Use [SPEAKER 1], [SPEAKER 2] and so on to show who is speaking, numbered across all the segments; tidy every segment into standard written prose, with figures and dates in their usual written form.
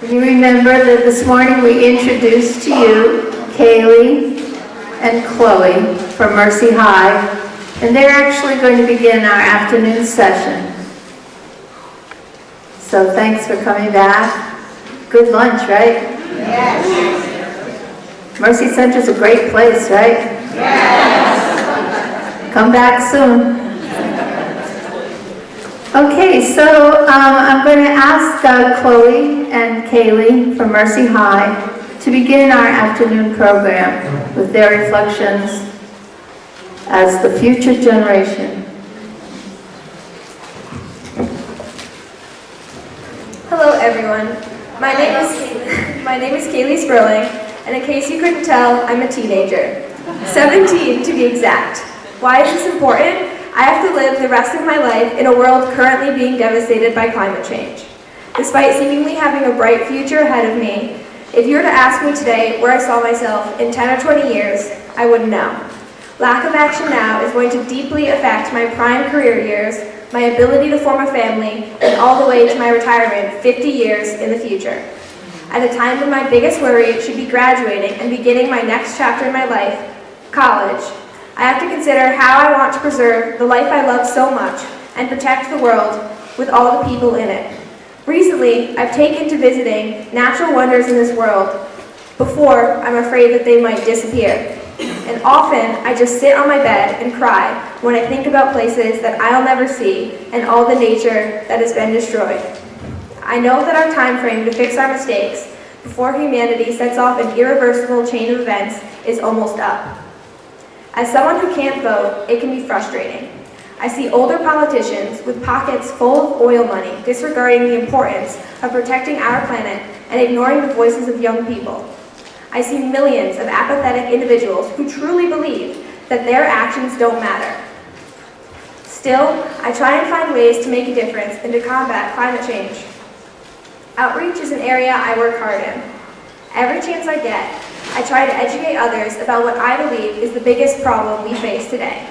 [SPEAKER 1] You remember that this morning we introduced to you Kaylee and Chloe from Mercy High, and they're actually going to begin our afternoon session. So thanks for coming back. Good lunch, right?
[SPEAKER 2] Yes.
[SPEAKER 1] Mercy Center's a great place, right?
[SPEAKER 2] Yes.
[SPEAKER 1] Come back soon. Okay, so I'm going to ask Chloe and Kaylee from Mercy High to begin our afternoon program with their reflections as the future generation.
[SPEAKER 3] Hello everyone. My name is Kaylee Sperling, and in case you couldn't tell, I'm a teenager. 17 to be exact. Why is this important? I have to live the rest of my life in a world currently being devastated by climate change. Despite seemingly having a bright future ahead of me, if you were to ask me today where I saw myself in 10 or 20 years, I wouldn't know. Lack of action now is going to deeply affect my prime career years, my ability to form a family, and all the way to my retirement 50 years in the future. At a time when my biggest worry should be graduating and beginning my next chapter in my life, college, I have to consider how I want to preserve the life I love so much and protect the world with all the people in it. Recently, I've taken to visiting natural wonders in this world. Before, I'm afraid that they might disappear. And often, I just sit on my bed and cry when I think about places that I'll never see and all the nature that has been destroyed. I know that our time frame to fix our mistakes before humanity sets off an irreversible chain of events is almost up. As someone who can't vote, it can be frustrating. I see older politicians with pockets full of oil money disregarding the importance of protecting our planet and ignoring the voices of young people. I see millions of apathetic individuals who truly believe that their actions don't matter. Still, I try and find ways to make a difference and to combat climate change. Outreach is an area I work hard in. Every chance I get, I try to educate others about what I believe is the biggest problem we face today.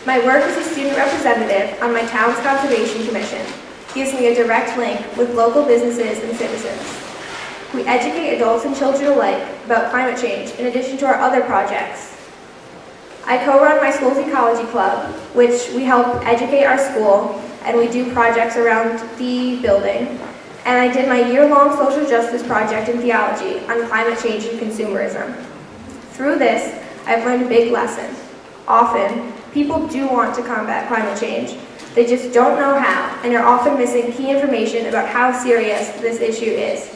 [SPEAKER 3] My work as a student representative on my town's conservation commission gives me a direct link with local businesses and citizens. We educate adults and children alike about climate change in addition to our other projects. I co-run my school's Ecology Club, which we help educate our school, and we do projects around the building. And I did my year-long social justice project in theology on climate change and consumerism. Through this, I've learned a big lesson. Often, people do want to combat climate change. They just don't know how, and are often missing key information about how serious this issue is.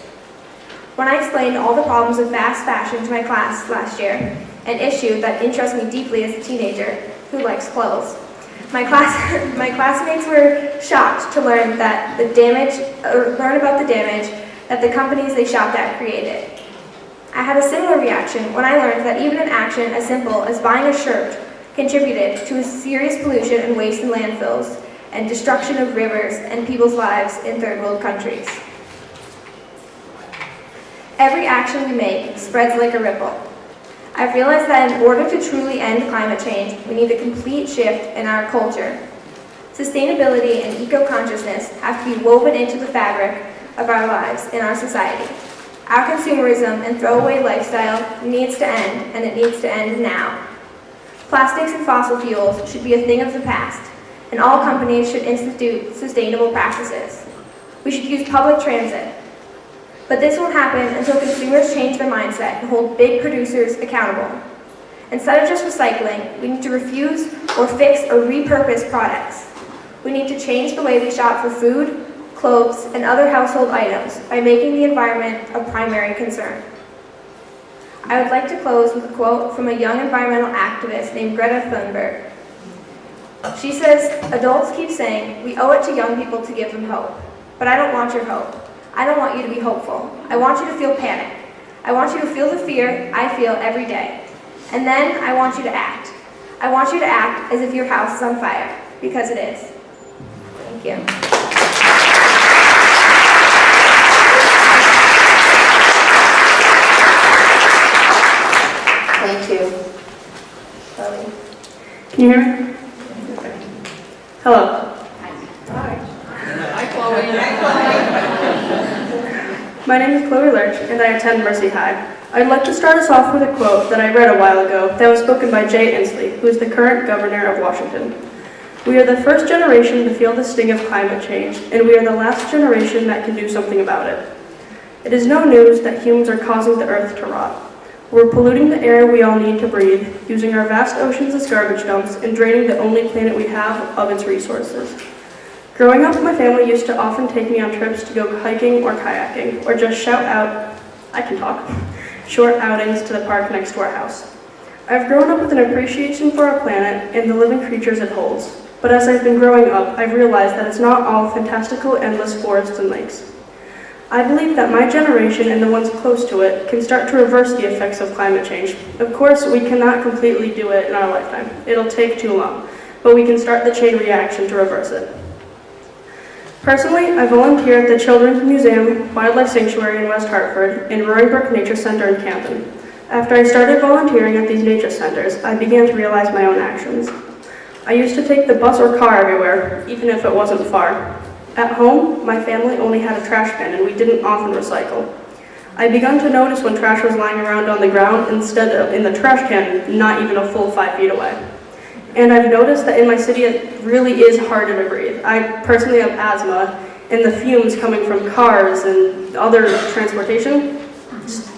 [SPEAKER 3] When I explained all the problems of fast fashion to my class last year, an issue that interests me deeply as a teenager who likes clothes, my classmates were shocked to learn about the damage that the companies they shopped at created. I had a similar reaction when I learned that even an action as simple as buying a shirt contributed to a serious pollution and waste in landfills and destruction of rivers and people's lives in third world countries. Every action we make spreads like a ripple. I've realized that in order to truly end climate change, we need a complete shift in our culture. Sustainability and eco-consciousness have to be woven into the fabric of our lives in our society. Our consumerism and throwaway lifestyle needs to end, and it needs to end now. Plastics and fossil fuels should be a thing of the past, and all companies should institute sustainable practices. We should use public transit. But this won't happen until consumers change their mindset and hold big producers accountable. Instead of just recycling, we need to refuse or fix or repurpose products. We need to change the way we shop for food, clothes, and other household items by making the environment a primary concern. I would like to close with a quote from a young environmental activist named Greta Thunberg. She says, "Adults keep saying we owe it to young people to give them hope, but I don't want your hope. I don't want you to be hopeful. I want you to feel panic. I want you to feel the fear I feel every day. And then I want you to act. I want you to act as if your house is on fire, because it is." Thank you.
[SPEAKER 1] Thank you. Chloe. Can you hear me? Hello.
[SPEAKER 2] Hi, Chloe. Hi, Chloe.
[SPEAKER 4] My name is Lurch, and I attend Mercy High. I'd like to start us off with a quote that I read a while ago that was spoken by Jay Inslee, who is the current governor of Washington. "We are the first generation to feel the sting of climate change, and we are the last generation that can do something about it. It is no news that humans are causing the earth to rot. We're polluting the air we all need to breathe, using our vast oceans as garbage dumps, and draining the only planet we have of its resources. Growing up, my family used to often take me on trips to go hiking or kayaking, or just short outings to the park next to our house. I've grown up with an appreciation for our planet and the living creatures it holds, but as I've been growing up, I've realized that it's not all fantastical, endless forests and lakes. I believe that my generation and the ones close to it can start to reverse the effects of climate change. Of course, we cannot completely do it in our lifetime. It'll take too long, but we can start the chain reaction to reverse it. Personally, I volunteer at the Children's Museum Wildlife Sanctuary in West Hartford and Roaring Brook Nature Center in Canton. After I started volunteering at these nature centers, I began to realize my own actions. I used to take the bus or car everywhere, even if it wasn't far. At home, my family only had a trash bin and we didn't often recycle. I began to notice when trash was lying around on the ground instead of in the trash can, not even a full 5 feet away. And I've noticed that in my city it really is harder to breathe. I personally have asthma, and the fumes coming from cars and other transportation, just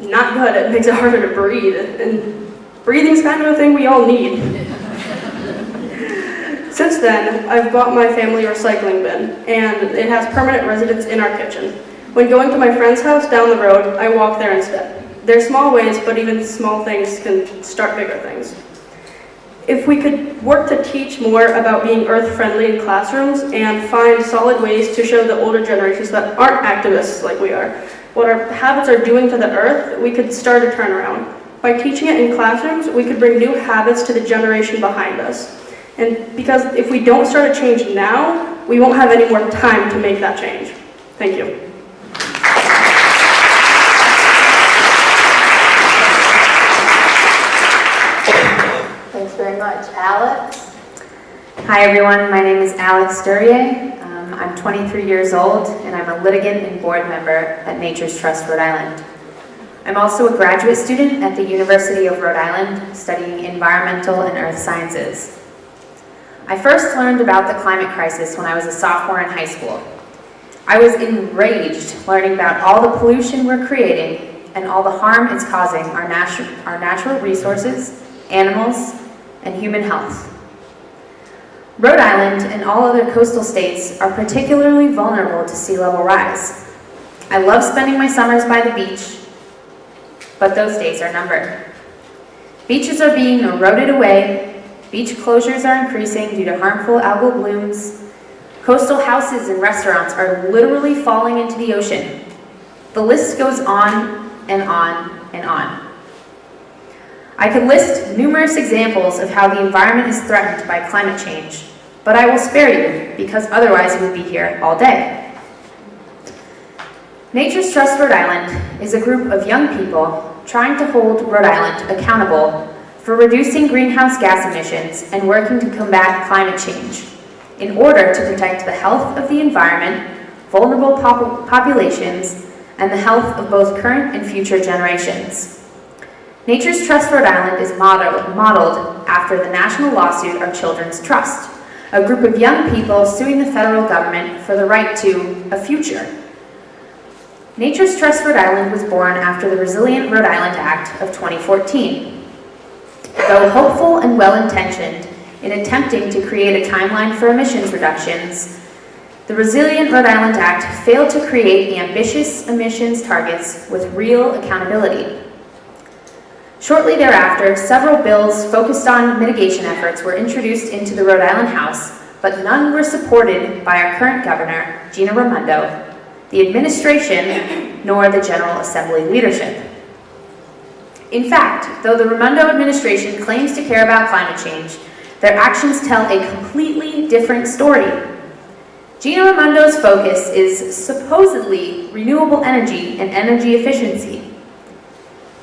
[SPEAKER 4] not good. It makes it harder to breathe, and breathing's kind of a thing we all need. Since then, I've bought my family a recycling bin, and it has permanent residence in our kitchen. When going to my friend's house down the road, I walk there instead. They're small ways, but even small things can start bigger things. If we could work to teach more about being earth-friendly in classrooms and find solid ways to show the older generations that aren't activists like we are, what our habits are doing to the earth, we could start a turnaround. By teaching it in classrooms, we could bring new habits to the generation behind us. And because if we don't start a change now, we won't have any more time to make that change. Thank you.
[SPEAKER 1] Thanks very much. Alex?
[SPEAKER 5] Hi everyone, my name is Alex Durian. I'm 23 years old and I'm a litigant and board member at Nature's Trust Rhode Island. I'm also a graduate student at the University of Rhode Island studying environmental and earth sciences. I first learned about the climate crisis when I was a sophomore in high school. I was enraged learning about all the pollution we're creating and all the harm it's causing our natural resources, animals, and human health. Rhode Island and all other coastal states are particularly vulnerable to sea level rise. I love spending my summers by the beach, but those days are numbered. Beaches are being eroded away, beach closures are increasing due to harmful algal blooms, coastal houses and restaurants are literally falling into the ocean. The list goes on and on and on. I could list numerous examples of how the environment is threatened by climate change, but I will spare you because otherwise we would be here all day. Nature's Trust Rhode Island is a group of young people trying to hold Rhode Island accountable for reducing greenhouse gas emissions and working to combat climate change in order to protect the health of the environment, vulnerable populations, and the health of both current and future generations. Nature's Trust Rhode Island is modeled after the national lawsuit Our Children's Trust, a group of young people suing the federal government for the right to a future. Nature's Trust Rhode Island was born after the Resilient Rhode Island Act of 2014. Though hopeful and well-intentioned in attempting to create a timeline for emissions reductions, the Resilient Rhode Island Act failed to create ambitious emissions targets with real accountability. Shortly thereafter, several bills focused on mitigation efforts were introduced into the Rhode Island House, but none were supported by our current governor, Gina Raimondo, the administration, nor the General Assembly leadership. In fact, though the Raimondo administration claims to care about climate change, their actions tell a completely different story. Gina Raimondo's focus is supposedly renewable energy and energy efficiency.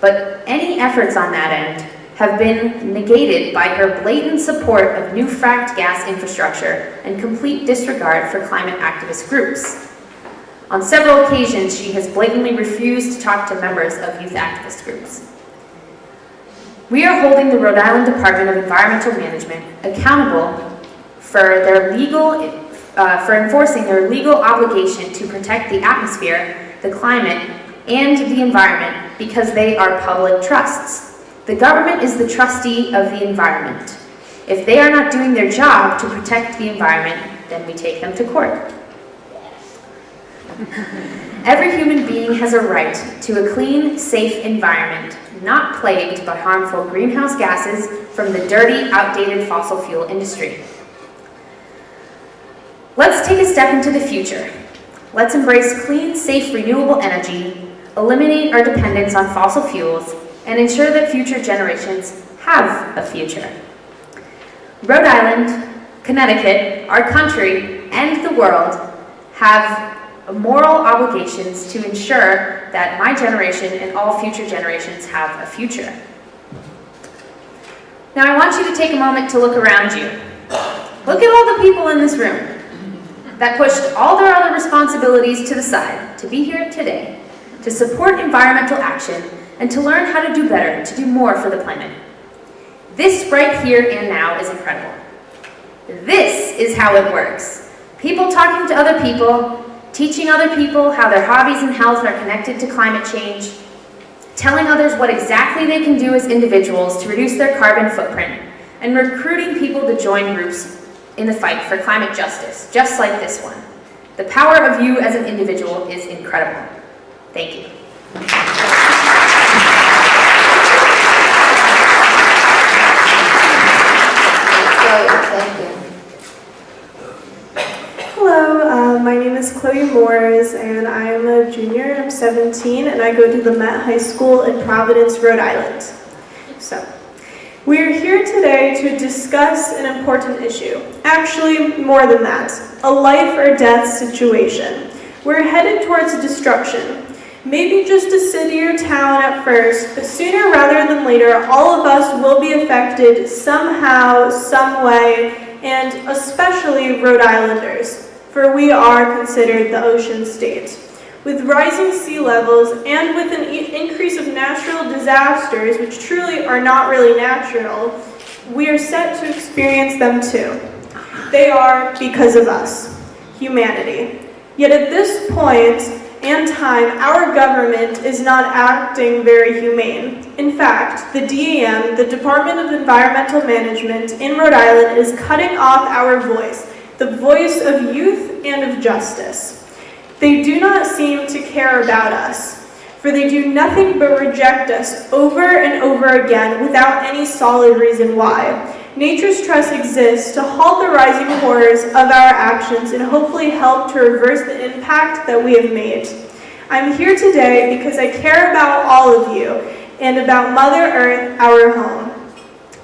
[SPEAKER 5] But any efforts on that end have been negated by her blatant support of new fracked gas infrastructure and complete disregard for climate activist groups. On several occasions, she has blatantly refused to talk to members of youth activist groups. We are holding the Rhode Island Department of Environmental Management accountable for enforcing their legal obligation to protect the atmosphere, the climate, and the environment because they are public trusts. The government is the trustee of the environment. If they are not doing their job to protect the environment, then we take them to court. Every human being has a right to a clean, safe environment, not plagued by harmful greenhouse gases from the dirty, outdated fossil fuel industry. Let's take a step into the future. Let's embrace clean, safe, renewable energy, eliminate our dependence on fossil fuels, and ensure that future generations have a future. Rhode Island, Connecticut, our country, and the world have moral obligations to ensure that my generation and all future generations have a future. Now I want you to take a moment to look around you. Look at all the people in this room that pushed all their other responsibilities to the side to be here today, to support environmental action, and to learn how to do better, to do more for the planet. This right here and now is incredible. This is how it works. People talking to other people, teaching other people how their hobbies and health are connected to climate change, telling others what exactly they can do as individuals to reduce their carbon footprint, and recruiting people to join groups in the fight for climate justice, just like this one. The power of you as an individual is incredible. Thank you.
[SPEAKER 1] Thank you.
[SPEAKER 6] Hello, my name is Chloe Moores, and I am a junior. I'm 17, and I go to the Met High School in Providence, Rhode Island. So, we are here today to discuss an important issue. Actually, more than that, a life or death situation. We're headed towards destruction. Maybe just a city or town at first, but sooner rather than later, all of us will be affected somehow, some way, and especially Rhode Islanders, for we are considered the ocean state. With rising sea levels and with an increase of natural disasters, which truly are not really natural, we are set to experience them too. They are because of us, humanity. Yet at this point and time, our government is not acting very humane. In fact, the DEM, the Department of Environmental Management in Rhode Island, is cutting off our voice, the voice of youth and of justice. They do not seem to care about us, for they do nothing but reject us over and over again without any solid reason why. Nature's Trust exists to halt the rising horrors of our actions and hopefully help to reverse the impact that we have made. I'm here today because I care about all of you and about Mother Earth, our home.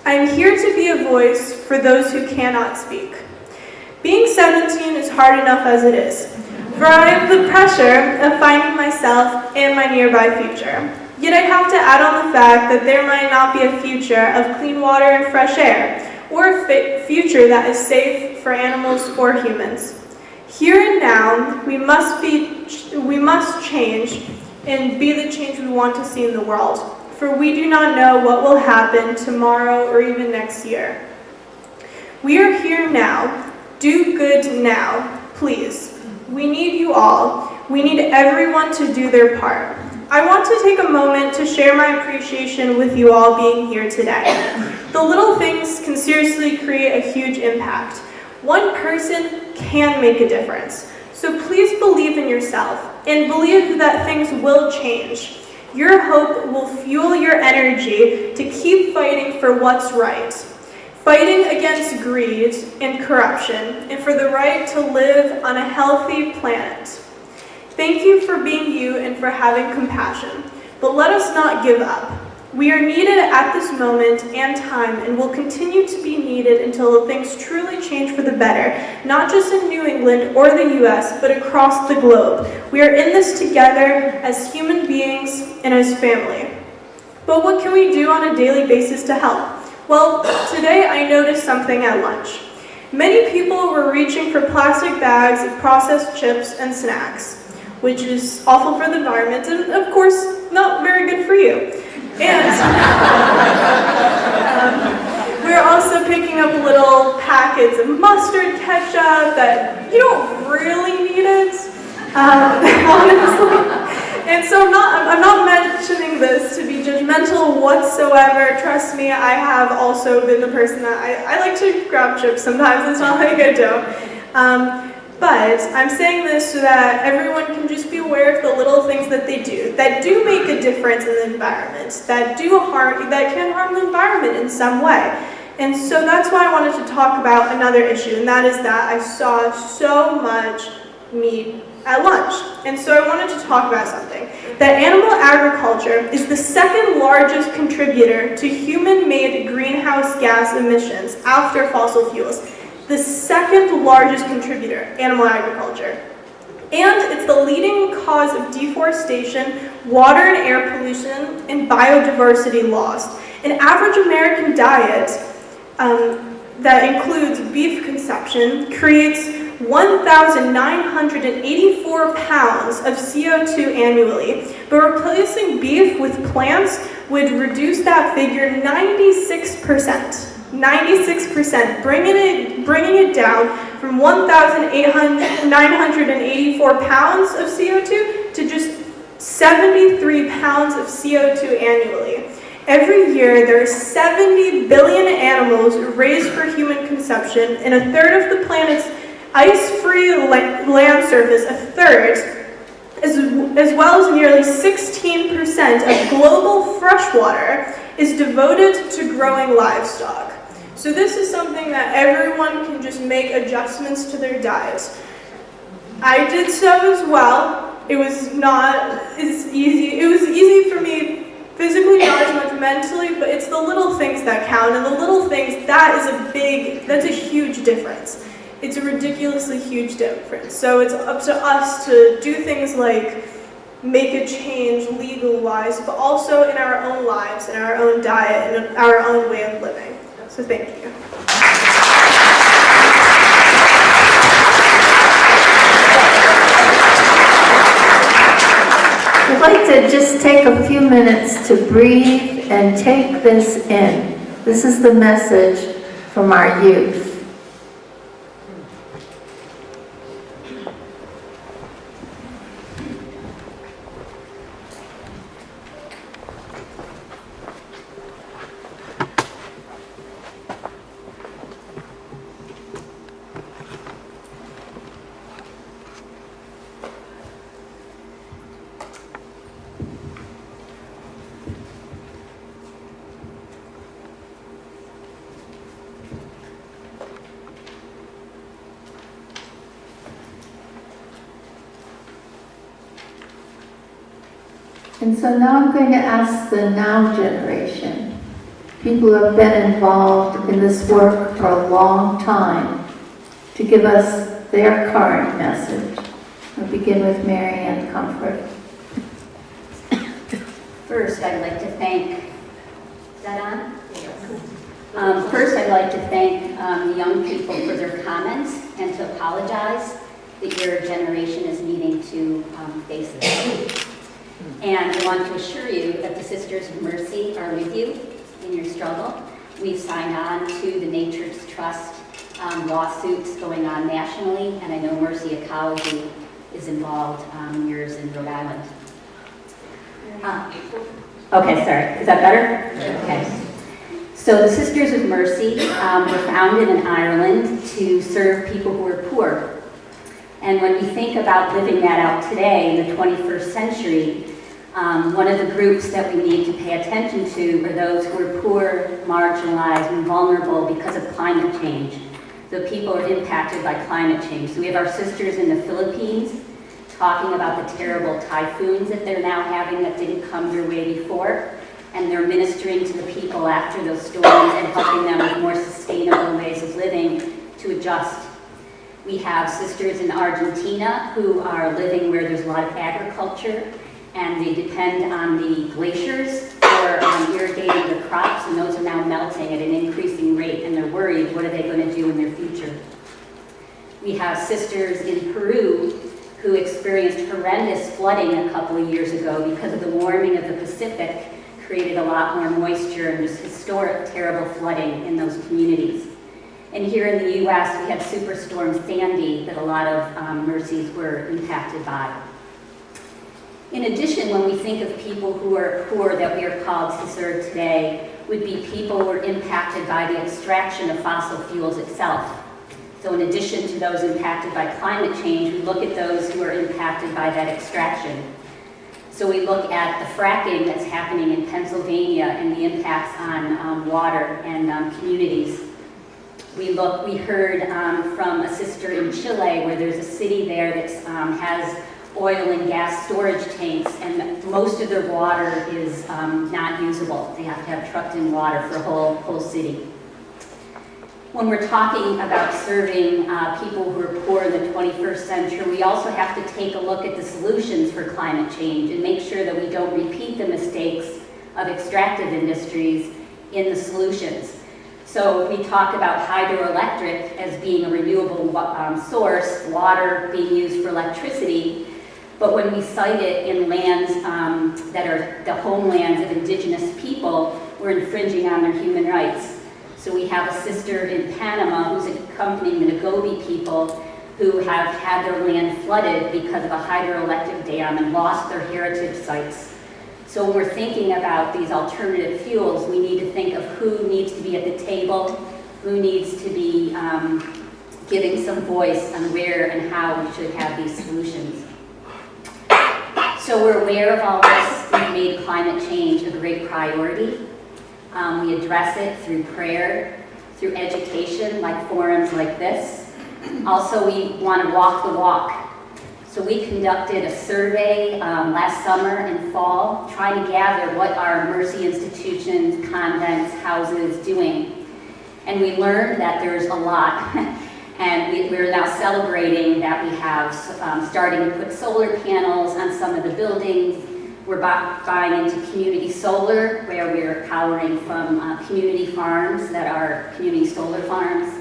[SPEAKER 6] I'm here to be a voice for those who cannot speak. Being 17 is hard enough as it is, for I have the pressure of finding myself and my nearby future. Yet I have to add on the fact that there might not be a future of clean water and fresh air, or a future that is safe for animals or humans. Here and now, we must change and be the change we want to see in the world, for we do not know what will happen tomorrow or even next year. We are here now. Do good now, please. We need you all. We need everyone to do their part. I want to take a moment to share my appreciation with you all being here today. The little things can seriously create a huge impact. One person can make a difference. So please believe in yourself and believe that things will change. Your hope will fuel your energy to keep fighting for what's right. Fighting against greed and corruption and for the right to live on a healthy planet. Thank you for being you and for having compassion, but let us not give up. We are needed at this moment and time and will continue to be needed until things truly change for the better, not just in New England or the US, but across the globe. We are in this together as human beings and as family. But what can we do on a daily basis to help? Well, today I noticed something at lunch. Many people were reaching for plastic bags of processed chips and snacks. which is awful for the environment and, of course, not very good for you. And we're also picking up little packets of mustard ketchup that you don't really need it, honestly. And so I'm not mentioning this to be judgmental whatsoever. Trust me, I have also been the person that I like to grab chips sometimes. It's not like I don't. But I'm saying this so that everyone can just be aware of the little things that they do that do make a difference in the environment, that can harm the environment in some way. And so that's why I wanted to talk about another issue, and that is that I saw so much meat at lunch. And so I wanted to talk about something. That animal agriculture is the second largest contributor to human-made greenhouse gas emissions after fossil fuels. The second largest contributor, animal agriculture. And it's the leading cause of deforestation, water and air pollution, and biodiversity loss. An average American diet that includes beef consumption creates 1,984 pounds of CO2 annually, but replacing beef with plants would reduce that figure 96%. 96%, bringing it down from 1,984 pounds of CO2 to just 73 pounds of CO2 annually. Every year, there are 70 billion animals raised for human consumption, and a third of the planet's ice-free land surface, as well as nearly 16% of global freshwater, is devoted to growing livestock. So this is something that everyone can just make adjustments to their diet. I did so as well. It was not as easy. It was easy for me physically, not as much mentally, but it's the little things that count, and the little things, that's a huge difference. It's a ridiculously huge difference. So it's up to us to do things like make a change legal-wise, but also in our own lives, in our own diet, and our own way of living. So thank you.
[SPEAKER 1] I'd like to just take a few minutes to breathe and take this in. This is the message from our youth. And so now I'm going to ask the now generation, people who have been involved in this work for a long time, to give us their current message. We'll begin with Mary Ann Comfort.
[SPEAKER 7] First, I'd like to thank, is that on? First, I'd like to thank the young people for their comments and to apologize that your generation is needing to face this. And I want to assure you that the Sisters of Mercy are with you in your struggle. We've signed on to the Nature's Trust lawsuits going on nationally, and I know Mercy Ecology is involved, yours in Rhode Island. Okay, sorry. Is that better? Okay. So the Sisters of Mercy were founded in Ireland to serve people who are poor. And when we think about living that out today in the 21st century, one of the groups that we need to pay attention to are those who are poor, marginalized, and vulnerable because of climate change. So people are impacted by climate change. So we have our sisters in the Philippines talking about the terrible typhoons that they're now having that didn't come their way before. And they're ministering to the people after those storms and helping them with more sustainable ways of living to adjust. We have sisters in Argentina who are living where there's a lot of agriculture, and they depend on the glaciers for irrigating their crops, and those are now melting at an increasing rate, and they're worried, what are they going to do in their future? We have sisters in Peru who experienced horrendous flooding a couple of years ago because of the warming of the Pacific created a lot more moisture and just historic, terrible flooding in those communities. And here in the U.S., we had Superstorm Sandy that a lot of Mercies were impacted by. In addition, when we think of people who are poor that we are called to serve today, would be people who are impacted by the extraction of fossil fuels itself. So in addition to those impacted by climate change, we look at those who are impacted by that extraction. So we look at the fracking that's happening in Pennsylvania and the impacts on water and communities. We heard from a sister in Chile where there's a city there that has oil and gas storage tanks, and most of their water is not usable. They have to have trucked in water for a whole city. When we're talking about serving people who are poor in the 21st century, we also have to take a look at the solutions for climate change and make sure that we don't repeat the mistakes of extractive industries in the solutions. So we talk about hydroelectric as being a renewable source, water being used for electricity, but when we cite it in lands that are the homelands of indigenous people, we're infringing on their human rights. So we have a sister in Panama who's accompanying the Nagobi people who have had their land flooded because of a hydroelectric dam and lost their heritage sites. So when we're thinking about these alternative fuels, we need to think of who needs to be at the table, who needs to be giving some voice on where and how we should have these solutions. So we're aware of all this. We've made climate change a great priority. We address it through prayer, through education, like forums like this. Also, we want to walk the walk. So we conducted a survey last summer and fall, trying to gather what are Mercy institutions, convents, houses doing. And we learned that there's a lot. And we're now celebrating that we have starting to put solar panels on some of the buildings. We're buying into community solar, where we're powering from community farms that are community solar farms.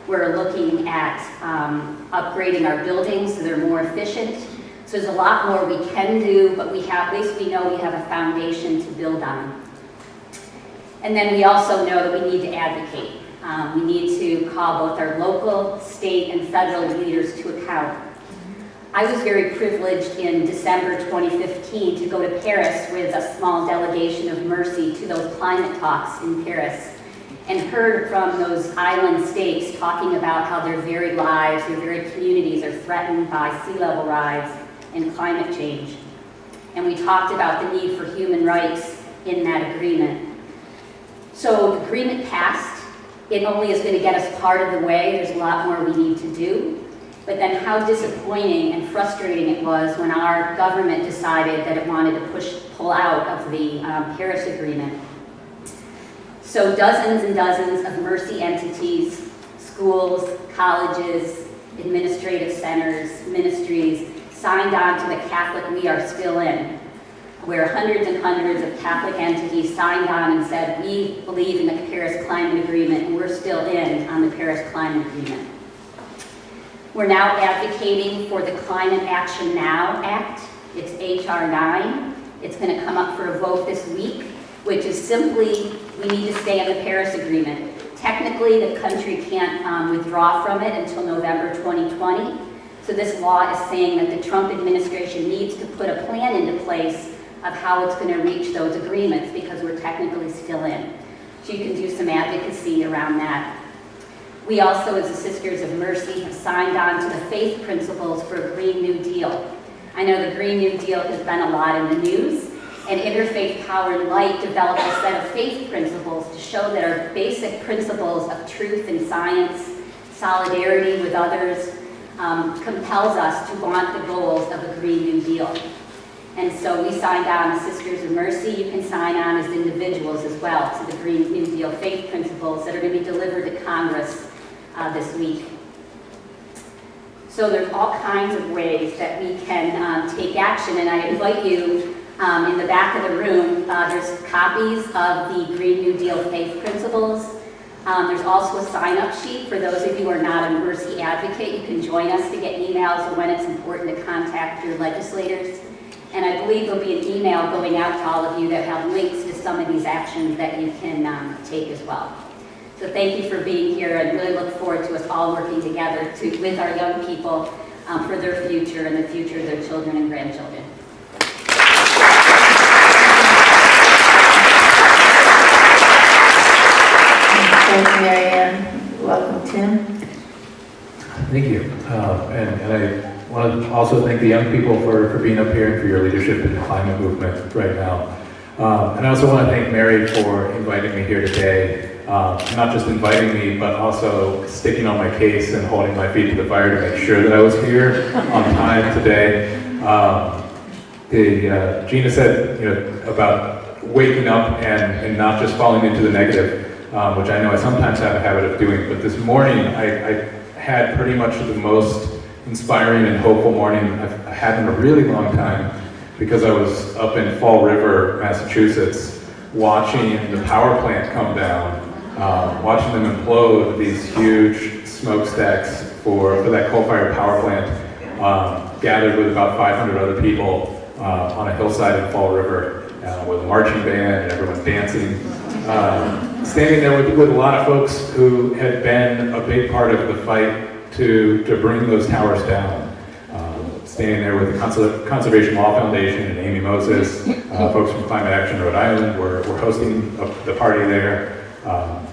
[SPEAKER 7] We're looking at upgrading our buildings so they're more efficient. So there's a lot more we can do, but at least we know we have a foundation to build on. And then we also know that we need to advocate. We need to call both our local, state, and federal leaders to account. I was very privileged in December 2015 to go to Paris with a small delegation of Mercy to those climate talks in Paris, and heard from those island states talking about how their very lives, their very communities are threatened by sea level rise and climate change. And we talked about the need for human rights in that agreement. So the agreement passed. It only is going to get us part of the way. There's a lot more we need to do. But then how disappointing and frustrating it was when our government decided that it wanted to pull out of the Paris Agreement. So dozens and dozens of Mercy entities, schools, colleges, administrative centers, ministries signed on to the Catholic We Are Still In, where hundreds and hundreds of Catholic entities signed on and said, we believe in the Paris Climate Agreement and we're still in on the Paris Climate Agreement. We're now advocating for the Climate Action Now Act. It's H.R. 9. It's going to come up for a vote this week, which is simply, we need to stay in the Paris Agreement. Technically, the country can't withdraw from it until November 2020. So this law is saying that the Trump administration needs to put a plan into place of how it's going to reach those agreements, because we're technically still in. So you can do some advocacy around that. We also, as the Sisters of Mercy, have signed on to the faith principles for a Green New Deal. I know the Green New Deal has been a lot in the news, and Interfaith Power and Light developed a set of faith principles to show that our basic principles of truth and science, solidarity with others, compels us to want the goals of a Green New Deal. And so we signed on as Sisters of Mercy. You can sign on as individuals as well to the Green New Deal faith principles that are going to be delivered to Congress this week. So there's all kinds of ways that we can take action, and I invite you in the back of the room, there's copies of the Green New Deal faith principles. There's also a sign-up sheet for those of you who are not a Mercy advocate. You can join us to get emails of when it's important to contact your legislators. And I believe there'll be an email going out to all of you that have links to some of these actions that you can take as well. So thank you for being here, and really look forward to us all working together with our young people for their future and the future of their children and grandchildren.
[SPEAKER 1] Thank you, Mary Ann. Welcome, Tim.
[SPEAKER 8] Thank you. And I want to also thank the young people for being up here and for your leadership in the climate movement right now. And I also want to thank Mary for inviting me here today. Not just inviting me, but also sticking on my case and holding my feet to the fire to make sure that I was here on time today. Gina said, about waking up and not just falling into the negative, which I know I sometimes have a habit of doing. But this morning, I had pretty much the most inspiring and hopeful morning I've had in a really long time, because I was up in Fall River, Massachusetts, watching the power plant come down, watching them implode these huge smokestacks for that coal-fired power plant, gathered with about 500 other people on a hillside in Fall River with a marching band and everyone dancing. Standing there with a lot of folks who had been a big part of the fight to bring those towers down. Standing there with the Conservation Law Foundation and Amy Moses, folks from Climate Action Rhode Island were hosting the party there.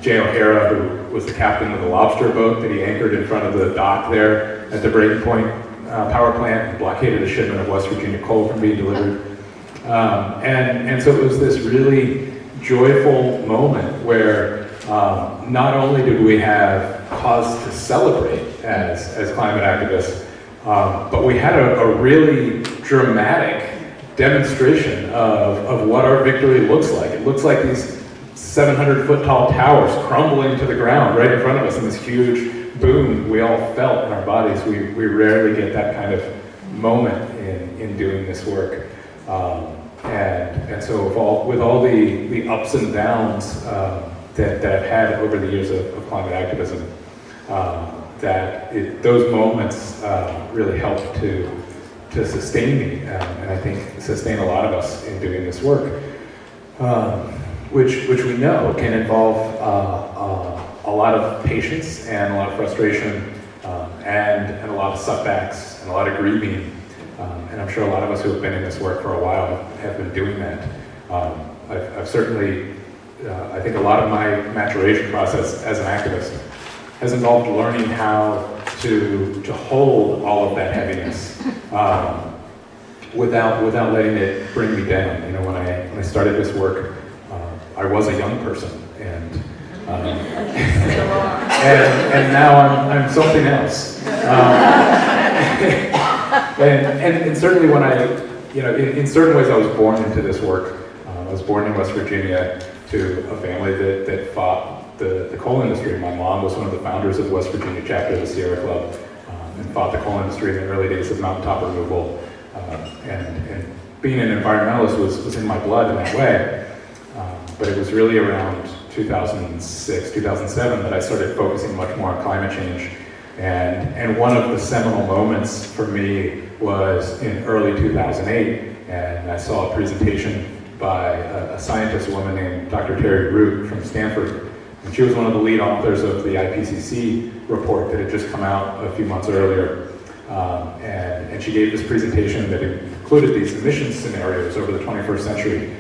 [SPEAKER 8] Jay O'Hara, who was the captain of the lobster boat that he anchored in front of the dock there at the Breaking Point power plant and blockaded a shipment of West Virginia coal from being delivered. And so it was this really joyful moment where not only did we have cause to celebrate as climate activists, but we had a really dramatic demonstration of what our victory looks like. It looks like these 700-foot tall towers crumbling to the ground right in front of us in this huge boom we all felt in our bodies. We rarely get that kind of moment in doing this work. And so with all the ups and downs that I've had over the years of climate activism, those moments really helped to sustain me, and I think sustain a lot of us in doing this work, which we know can involve a lot of patience and a lot of frustration, and a lot of setbacks and a lot of grieving. And I'm sure a lot of us who have been in this work for a while have been doing that. I've certainly, I think a lot of my maturation process as an activist has involved learning how to hold all of that heaviness without letting it bring me down. When I started this work, I was a young person, and now I'm something else. And certainly when in certain ways I was born into this work. I was born in West Virginia to a family that fought the coal industry. My mom was one of the founders of the West Virginia chapter of the Sierra Club, and fought the coal industry in the early days of mountaintop removal. And being an environmentalist was in my blood in that way. But it was really around 2006, 2007 that I started focusing much more on climate change. And one of the seminal moments for me was in early 2008, and I saw a presentation by a scientist woman named Dr. Terry Root from Stanford. And she was one of the lead authors of the IPCC report that had just come out a few months earlier. And she gave this presentation that included these emissions scenarios over the 21st century.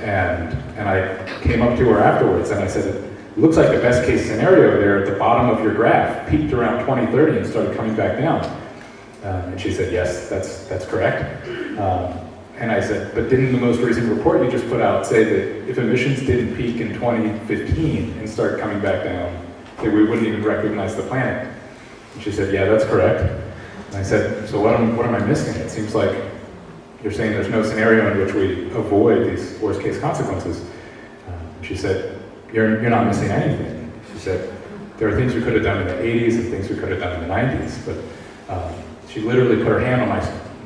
[SPEAKER 8] And I came up to her afterwards and I said, it looks like the best case scenario there at the bottom of your graph peaked around 2030 and started coming back down. And she said, yes, that's correct. And I said, but didn't the most recent report you just put out say that if emissions didn't peak in 2015 and start coming back down, that we wouldn't even recognize the planet? And she said, yeah, that's correct. And I said, so what am I missing? It seems like you're saying there's no scenario in which we avoid these worst case consequences. And she said, you're not missing anything. She said, there are things we could have done in the 80s and things we could have done in the 90s, but she literally put her hand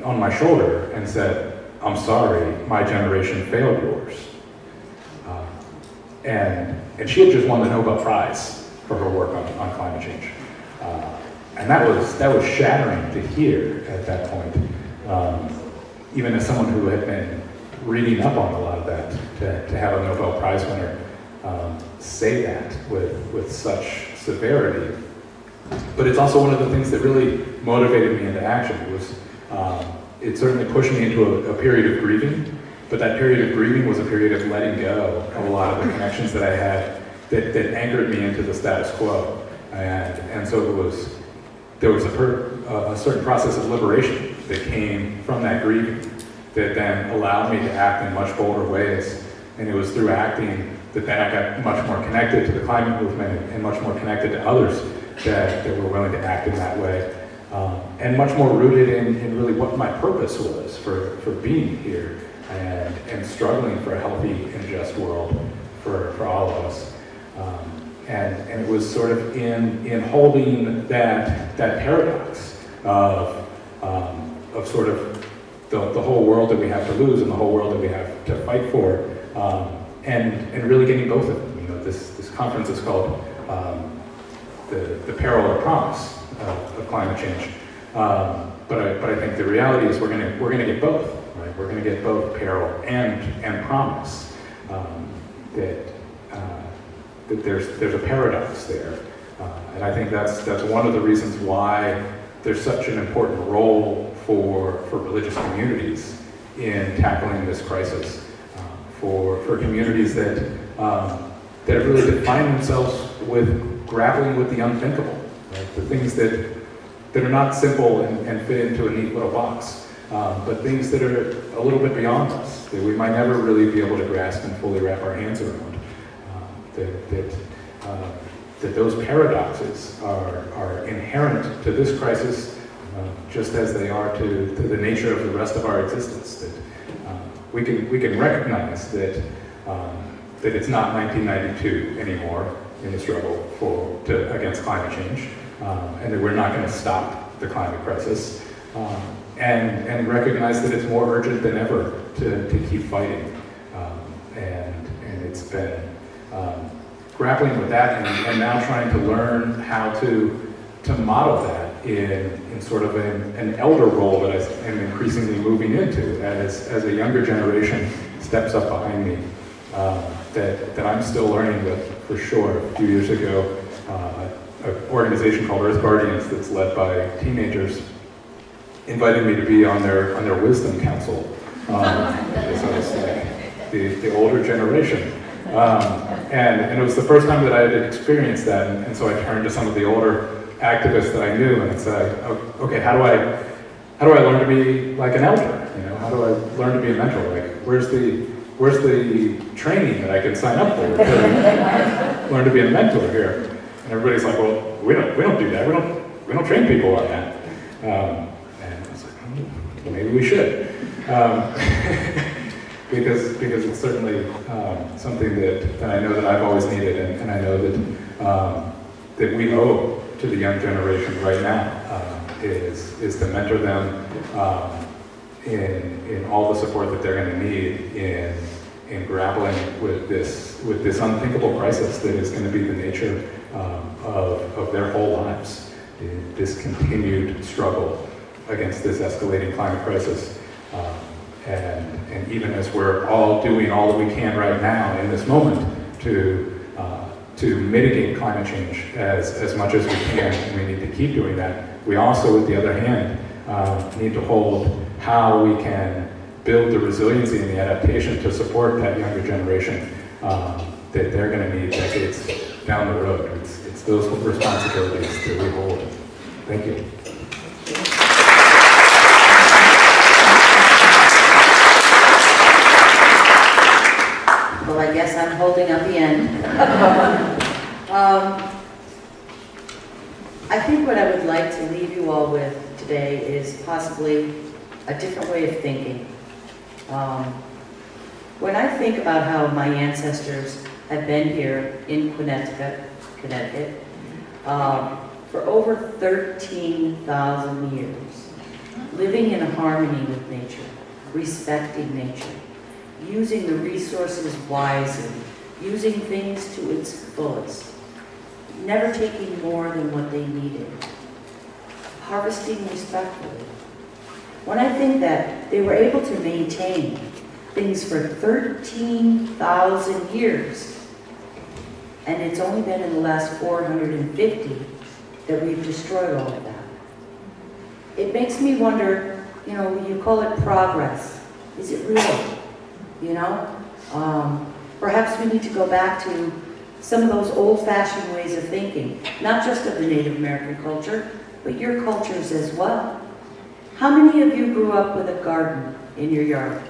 [SPEAKER 8] on my shoulder and said, I'm sorry, my generation failed yours. and she had just won the Nobel Prize for her work on climate change. And that was shattering to hear at that point, even as someone who had been reading up on a lot of that, to have a Nobel Prize winner say that with such severity. But it's also one of the things that really motivated me into action. It certainly pushed me into a period of grieving, but that period of grieving was a period of letting go of a lot of the connections that I had that anchored me into the status quo. And so there was a certain process of liberation that came from that grieving that then allowed me to act in much bolder ways. And it was through acting that then I got much more connected to the climate movement and much more connected to others that were willing to act in that way. And much more rooted in really what my purpose was for being here and struggling for a healthy and just world for all of us. And it was sort of in holding that paradox of sort of the whole world that we have to lose and the whole world that we have to fight for, and really getting both of them. You know, this conference is called the Peril or Promise of Climate Change. But I think the reality is we're gonna get both, right? We're gonna get both peril and promise. That there's a paradox there, and I think that's one of the reasons why there's such an important role for religious communities in tackling this crisis, for communities that have really defined themselves with grappling with the unthinkable, right? The things that are not simple and fit into a neat little box, but things that are a little bit beyond us, that we might never really be able to grasp and fully wrap our hands around. That those paradoxes are inherent to this crisis, just as they are to the nature of the rest of our existence. That we can recognize that it's not 1992 anymore in the struggle against climate change, and that we're not going to stop the climate crisis, and recognize that it's more urgent than ever to keep fighting, and it's been grappling with that and now trying to learn how to model that in sort of an elder role that I am increasingly moving into as a younger generation steps up behind me, that I'm still learning with, for sure. A few years ago, an organization called Earth Guardians that's led by teenagers invited me to be on their wisdom council. So it's like the older generation. And it was the first time that I had experienced that, and so I turned to some of the older activists that I knew and said, okay, how do I learn to be like an elder? You know, how do I learn to be a mentor? Like, where's the training that I can sign up for to learn to be a mentor here? And everybody's like, well, we don't do that. We don't train people on that. And I was like, well, maybe we should. Because it's certainly something that I know that I've always needed, and I know that we owe to the young generation right now is to mentor them in all the support that they're going to need in grappling with this unthinkable crisis that is going to be the nature of their whole lives. This continued struggle against this escalating climate crisis. And even as we're all doing all that we can right now in this moment to mitigate climate change as much as we can, and we need to keep doing that, we also, with the other hand, need to hold how we can build the resiliency and the adaptation to support that younger generation that they're going to need decades down the road. It's those responsibilities that we hold. Thank you.
[SPEAKER 2] Well, I guess I'm holding up the end. I think what I would like to leave you all with today is possibly a different way of thinking. When I think about how my ancestors have been here in Connecticut, for over 13,000 years, living in harmony with nature, respecting nature, using the resources wisely, using things to its fullest, never taking more than what they needed, harvesting respectfully. When I think that they were able to maintain things for 13,000 years, and it's only been in the last 450 that we've destroyed all of that. It makes me wonder, you know, you call it progress. Is it real? You know? Perhaps we need to go back to some of those old-fashioned ways of thinking, not just of the Native American culture, but your cultures as well. How many of you grew up with a garden in your yard?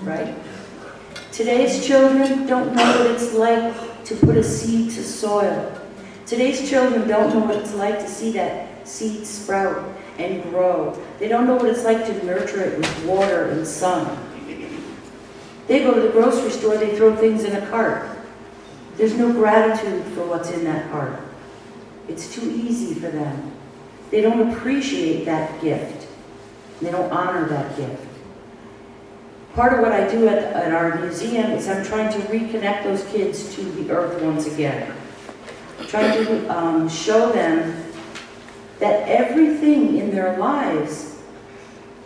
[SPEAKER 2] Right? Today's children don't know what it's like to put a seed to soil. Today's children don't know what it's like to see that seed sprout and grow. They don't know what it's like to nurture it with water and sun. They go to the grocery store, they throw things in a cart. There's no gratitude for what's in that cart. It's too easy for them. They don't appreciate that gift. They don't honor that gift. Part of what I do at our museum is I'm trying to reconnect those kids to the earth once again. I'm trying to show them that everything in their lives,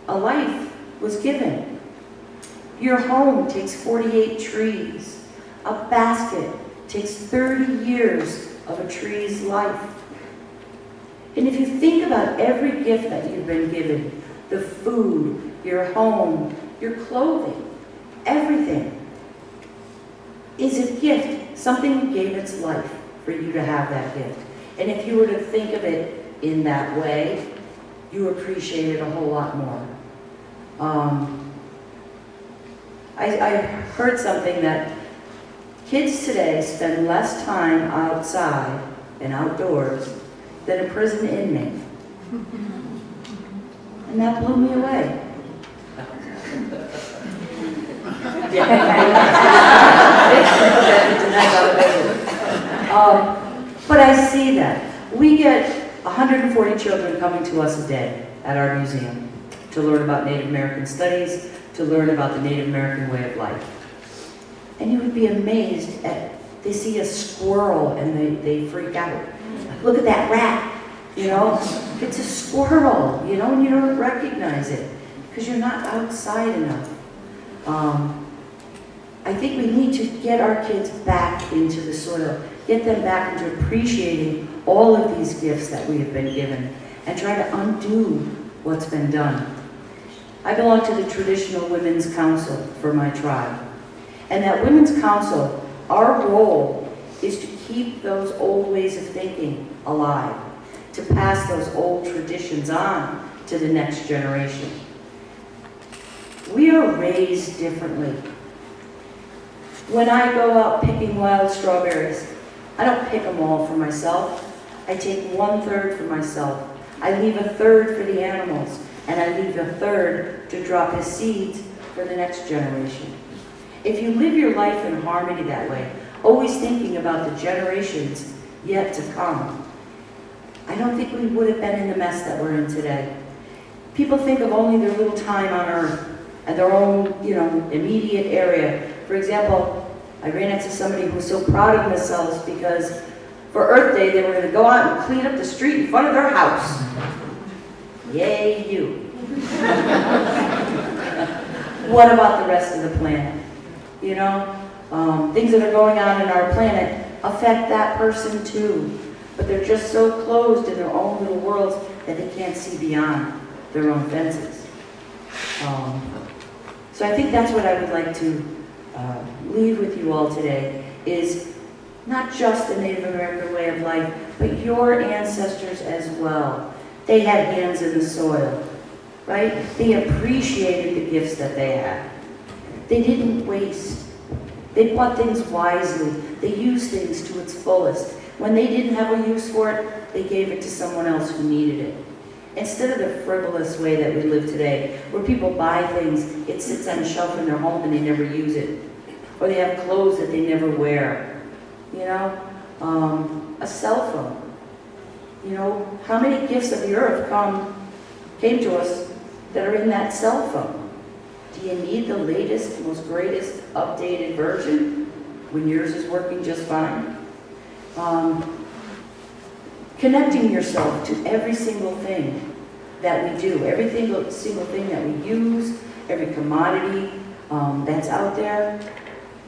[SPEAKER 2] a life was given. Your home takes 48 trees. A basket takes 30 years of a tree's life. And if you think about every gift that you've been given, the food, your home, your clothing, everything is a gift. Something gave its life for you to have that gift. And if you were to think of it in that way, you appreciate it a whole lot more. I heard something that kids today spend less time outside and outdoors than a prison inmate. And that blew me away. But I see that. We get 140 children coming to us a day at our museum to learn about Native American studies, to learn about the Native American way of life. And you would be amazed at, they see a squirrel and they freak out. Look at that rat, you know? It's a squirrel, you know, and you don't recognize it because you're not outside enough. I think we need to get our kids back into the soil, get them back into appreciating all of these gifts that we have been given and try to undo what's been done. I belong to the Traditional Women's Council for my tribe. And that Women's Council, our role is to keep those old ways of thinking alive, to pass those old traditions on to the next generation. We are raised differently. When I go out picking wild strawberries, I don't pick them all for myself. I take 1/3 for myself. I leave 1/3 for the animals, and I leave 1/3 to drop as seeds for the next generation. If you live your life in harmony that way, always thinking about the generations yet to come, I don't think we would have been in the mess that we're in today. People think of only their little time on Earth and their own, you know, immediate area. For example, I ran into somebody who was so proud of themselves because for Earth Day they were going to go out and clean up the street in front of their house. Yay, you. What about the rest of the planet? You know, things that are going on in our planet affect that person too. But they're just so closed in their own little worlds that they can't see beyond their own fences. So I think that's what I would like to leave with you all today, is not just the Native American way of life, but your ancestors as well. They had hands in the soil, right? They appreciated the gifts that they had. They didn't waste. They bought things wisely. They used things to its fullest. When they didn't have a use for it, they gave it to someone else who needed it. Instead of the frivolous way that we live today, where people buy things, it sits on a shelf in their home and they never use it. Or they have clothes that they never wear. You know, a cell phone. You know, how many gifts of the earth came to us that are in that cell phone? Do you need the latest, most greatest, updated version when yours is working just fine? Connecting yourself to every single thing that we do, every single thing that we use, every commodity that's out there,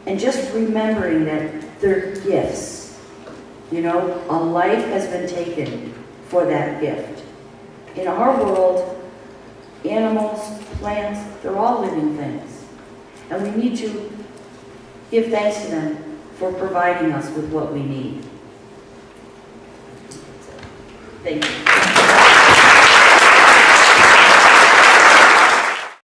[SPEAKER 2] and just remembering that they're gifts. You know, a life has been taken for that gift. In our world, animals, plants, they're all living things. And we need to give thanks to them for providing us with what we need. Thank you.